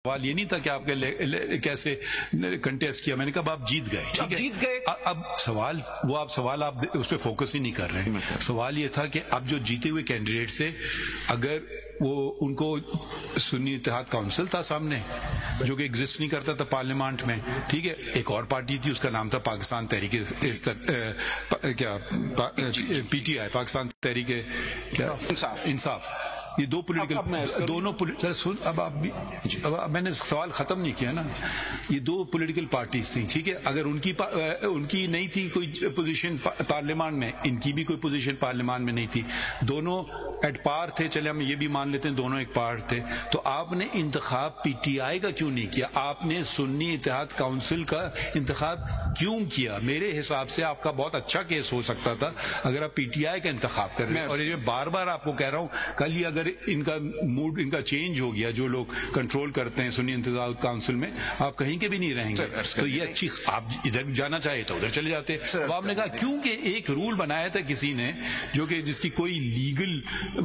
سوال یہ نہیں تھا کہ آپ کے کیسے کنٹیسٹ کیا. میں نے کہا آپ جیت گئے, جیت گئے. اب سوال آپ اس پہ فوکس ہی نہیں کر رہے ہیں. سوال یہ تھا کہ اب جو جیتے ہوئے کینڈیڈیٹ سے اگر وہ ان کو سنی اتحاد کونسل تھا سامنے جو کہ ایگزسٹ نہیں کرتا تھا پارلیمنٹ میں, ٹھیک ہے, ایک اور پارٹی تھی اس کا نام تھا پاکستان تحریک P T I, Pakistan Tehreek Insaf. یہ دو پولیٹیکل دونوں اب میں نے سوال ختم نہیں کیا نا. یہ دو پولیٹیکل پارٹیز تھیں, ٹھیک ہے. اگر ان کی نہیں تھی کوئی پوزیشن پارلیمان میں, ان کی بھی کوئی پوزیشن پارلیمان میں نہیں تھی, دونوں ایٹ پار تھے. چلے ہم یہ بھی مان لیتے ہیں دونوں ایک پار تھے. تو آپ نے انتخاب پی ٹی آئی کا کیوں نہیں کیا؟ آپ نے سنی اتحاد کونسل کا انتخاب کیوں کیا؟ میرے حساب سے آپ کا بہت اچھا کیس ہو سکتا تھا اگر آپ پی ٹی آئی کا انتخاب کر رہے ہیں. اور یہ بار بار آپ کو کہہ رہا ہوں, کل ہی اگر ان کا موڈ ان کا چینج ہو گیا, جو لوگ کنٹرول کرتے ہیں سنی اتحاد کونسل میں, آپ کہیں کے بھی نہیں رہیں گے. تو یہ اچھی, آپ ادھر جانا چاہے تو ادھر چلے جاتے. آپ نے کہا کیونکہ ایک رول بنایا تھا کسی نے جو کہ جس کی کوئی لیگل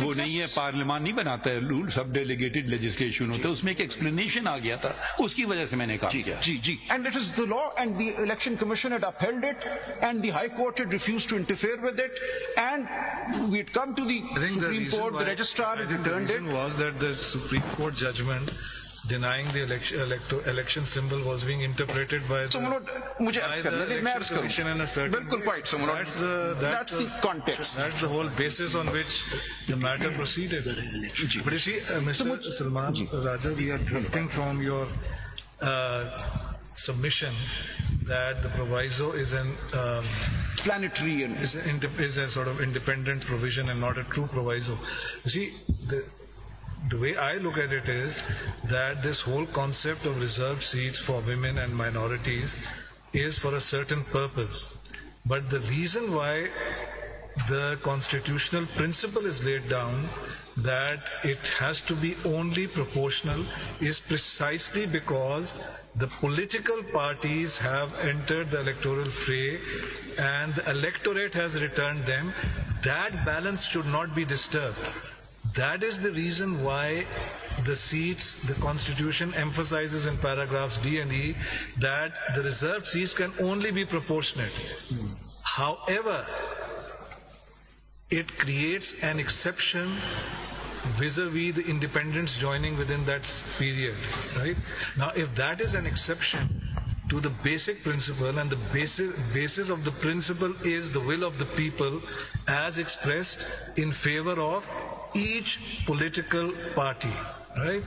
وہ نہیں ہے, پارلیمان نہیں بناتا ہے رول, سب ڈیلیگیٹڈ لیجسلیشن ہوتا ہے, اس میں ایک ایکسپلینیشن آ گیا تھا, اس کی وجہ سے میں نے کہا. جی and it is the law and the election commission had upheld it and the high court had refused to interfere with it and we had come to the Supreme Court, the registrar had returned it. Was that the Supreme Court judgment denying the election symbol was being interpreted by the commission in a certain way. That's the context. That's the whole basis on which the matter proceeded. But you see, Mr. Salman Raja, we are drifting from your submission that the proviso is an planetary and is a sort of independent provision and not a true proviso. You see, the way I look at it is that this whole concept of reserved seats for women and minorities is for a certain purpose. But the reason why the constitutional principle is laid down that it has to be only proportional is precisely because the political parties have entered the electoral fray and the electorate has returned them. That balance should not be disturbed. That is the reason why the seats, the Constitution emphasizes in paragraphs D and E that the reserved seats can only be proportionate. However, it creates an exception vis-a-vis the independents joining within that period, right? Now, if that is an exception to the basic principle, and the basis of the principle is the will of the people as expressed in favor of each political party, right?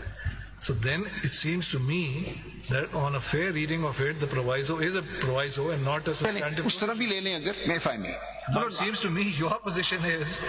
So then it seems to me that on a fair reading of it, the proviso is a proviso and not a substantive. Now, it seems to me your position is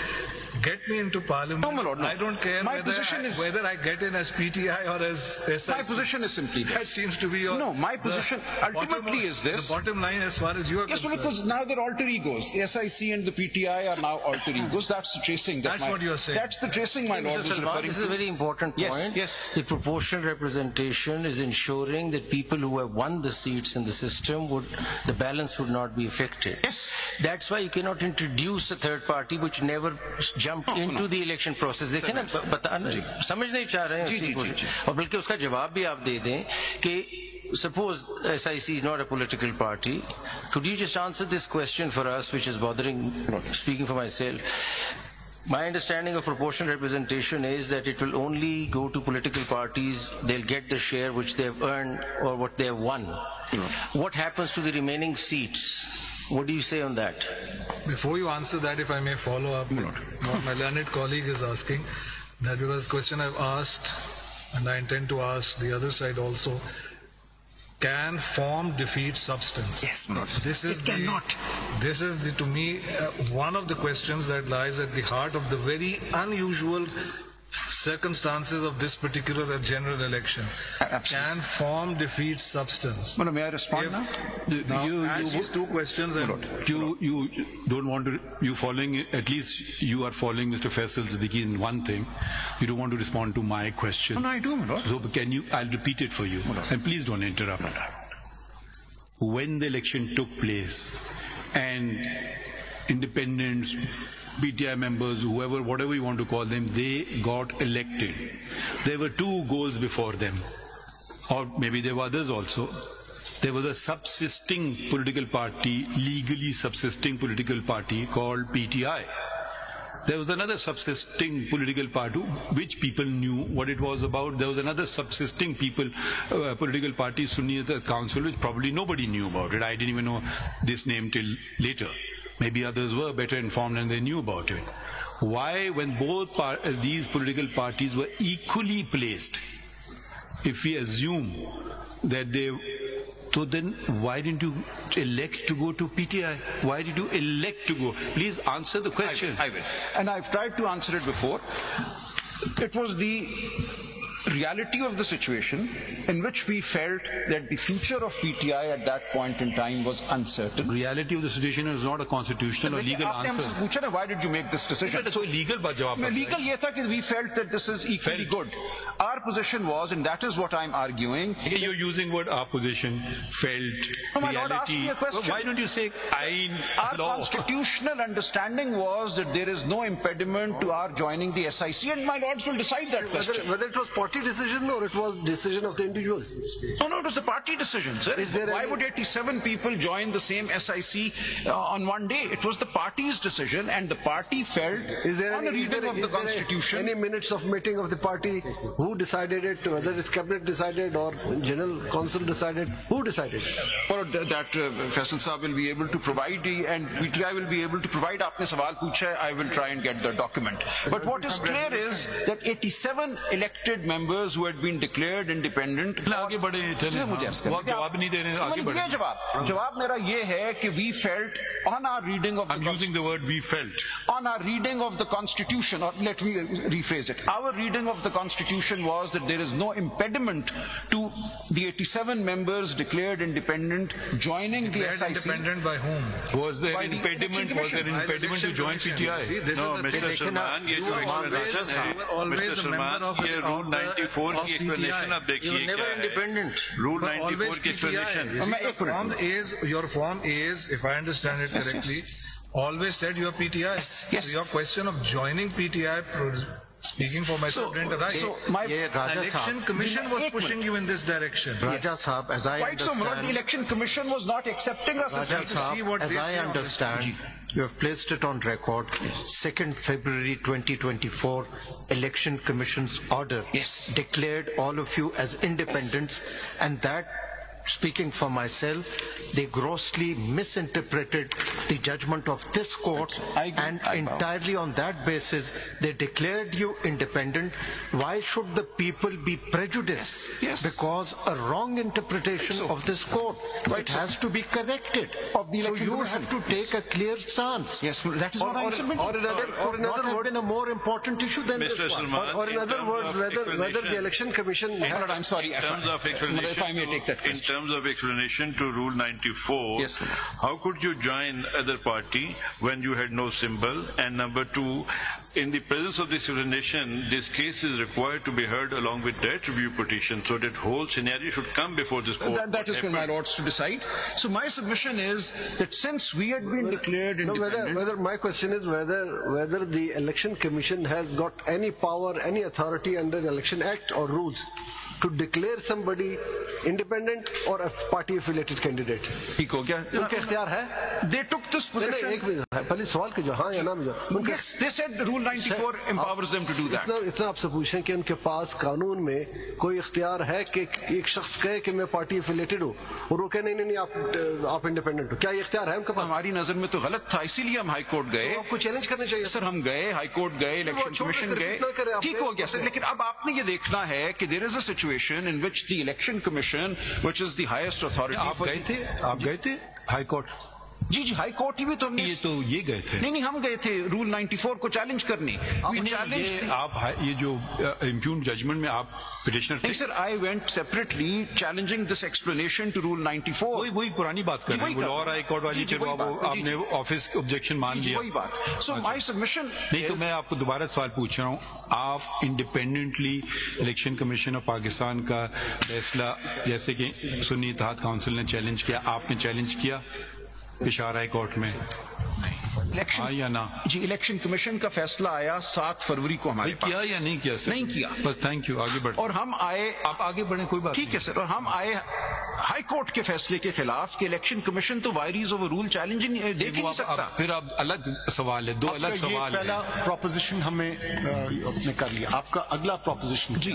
get me into parliament. No, my lord, no. I don't care whether I get in as PTI or as SIC. My position is simply this. That seems to be your... No, my position ultimately is this. The bottom line as far as you are concerned. Yes, because now they're alter egos. The SIC and the PTI are now alter egos. That's the tracing. That's what you're saying. That's the tracing, my lord. This is a very important point. Yes. The proportional representation is ensuring that people who have won the seats in the system the balance would not be affected. Yes. That's why you cannot introduce a third party which never jumped into the election process. دیکھیں نا, سمجھ نہیں چاہ رہے ہیں اور بلکہ اس کا جواب بھی آپ دے دیں کہ suppose SIC is not a political party. Could you just answer this question for us, which is bothering, speaking for myself? My understanding of proportional representation is that it will only go to political parties, they'll get the share which they have earned or what they have won. What happens to the remaining seats? What do you say on that? Before you answer that, if I may follow up what my learned colleague is asking, that because the question I've asked, and I intend to ask the other side also, can form defeat substance? Yes, not. It cannot. This is, to me, one of the questions that lies at the heart of the very unusual circumstances of this particular general election. Absolutely. Can form defeat substance? Well, may I respond now? These two questions. You don't want to, you following, at least you are following Mr. Faisal Siddiqui in one thing. You don't want to respond to my question. No, I do, my lord. So can you, I'll repeat it for you. And please don't interrupt. When the election took place and independents, PTI members, whoever, whatever you want to call them, they got elected. There were two goals before them. or maybe there were others also, there was a subsisting political party, legally subsisting political party called PTI. There was another subsisting political party which people knew what it was about. There was another subsisting political party, Sunniyat Council, which probably nobody knew about it. I didn't even know this name till later. Maybe others were better informed and they knew about it. Why, when both these political parties were equally placed, if we assume that they, so then why didn't you elect to go to PTI? Why did you elect to go? Please answer the question. I will. And I've tried to answer it before. It was the reality of the situation in which we felt that the future of PTI at that point in time was uncertain. Reality of the situation is not a constitutional or legal answer. Why did you make this decision? So legal ye tha ki we felt that this is equally good. Our position was, and that is what I'm arguing. You're using word our position, felt, reality. Why don't you say our constitutional understanding was that there is no impediment to our joining the SIC, and my lords will decide that question. Whether it was party decision or it was decision of the individuals? No, it was the party decision, sir. Why would 87 people join the same SIC on one day? It was the party's decision, and the party felt on a reading of the Constitution. Any minutes of meeting of the party? Who decided it? Whether it's cabinet decided or general council decided? Who decided? Or that Faisal Saab will be able to provide, and PTI will be able to provide. Aapne sawal pucha, I will try and get the document. But what is clear is that 87 elected members who had been declared independent. Jawab mera ye hai ki we felt on our reading of I'm using the word we felt. On our reading of the Constitution, or let me rephrase it. Our reading of the Constitution was that there is no impediment to the 87 members declared independent joining the SIC. Independent by whom? Was there an impediment to join PTI? No, Mr. Salman, ये जो explanation है, always a member of ये Rule 94 की explanation आप देखिए क्या है? Rule 94 की explanation. Your form is, if I understand it correctly, always said you are PTI. Yes. So your question of joining PTI, speaking for myself, didn't arise. So my Election Commission was pushing you in this direction. Raja Saab, as I understand, the Election Commission was not accepting us Raja Saab, as I understand, you have placed it on record, 2nd February 2024, Election Commission's order declared all of you as independents, and that, speaking for myself, they grossly misinterpreted the judgment of this court, and entirely on that basis they declared you independent. Why should the people be prejudiced because a wrong interpretation of this court? It has to be corrected. So you have to take a clear stance. Yes, that is what I'm submitting. Or another word, in a more important issue than Mr. this Salman, one. Or in other words, whether the Election Commission I'm sorry, if I may take that question. In terms of explanation to Rule 94, how could you join other party when you had no symbol? And number two, in the presence of this explanation, this case is required to be heard along with that review petition, so that whole scenario should come before this court. That is for my lords to decide. So my submission is that since we had been declared independent... whether my question is whether the Election Commission has got any power, any authority under the Election Act or rules to declare somebody independent or a party affiliated candidate. ٹھیک ہو گیا. उनका इख्तियार है? They took this position. एक minute, पहले सवाल के जो हाँ या ना में जो. Yes, they said Rule 94 empowers them to do that. इतना आपसे पूछें कि उनके पास कानून में कोई इख्तियार है कि एक शख्स कहे कि मैं पार्टी affiliated हूँ और वो कहे नहीं आप इंडिपेंडेंट हो, क्या ये इख्तियार है उनके पास? हमारी नजर में तो गलत था, इसीलिए हम हाई कोर्ट गए. आपको चैलेंज करना चाहिए सर. हम गए हाई कोर्ट गए, इलेक्शन कमीशन गए, ठीक हो गया सर. लेकिन अब आपने ये देखना है कि there is a situation in which the Election Commission, which is the highest authority. आप गए थे हाई कोर्ट? जी जी, हाई कोर्ट ही भी तो हमने ये गए थे. नहीं, हम गए थे रूल 94 को चैलेंज करने. आप ये जो इम्प्यून जजमेंट में आप पिटिशनर थे? नहीं sir, I went separately challenging this explanation to rule 94. वही पुरानी बात कर रहे हैं. लॉ हाई कोर्ट वाली आपने ऑफिस ऑब्जेक्शन मान लिया. वही बात. So my submission. नहीं तो मैं आपको दोबारा सवाल पूछ रहा हूँ, आप independently election commission of Pakistan का फैसला जैसे कि सुन्नी इत्तेहाद काउंसिल ने चैलेंज किया, आपने चैलेंज किया पेशावर हाई कोर्ट में? ہاں یا نا؟ جی الیکشن کمیشن کا فیصلہ آیا 7 فروری کو ہمارے پاس. کیا یا نہیں کیا سر؟ نہیں کیا. بس تھینک یو. آگے بڑھ. اور ہم آئے, آپ آگے بڑھیں, کوئی بات ٹھیک ہے سر, اور ہم آئے ہائی کورٹ کے فیصلے کے خلاف کہ الیکشن کمیشن تو وائریز آف رول چیلنج دیکھ ہی نہیں سکتا. پھر اب الگ سوال ہے, 2 الگ سوال ہے. پہلا پروپوزیشن ہم نے کر لیا, آپ کا اگلا پروپوزیشن. جی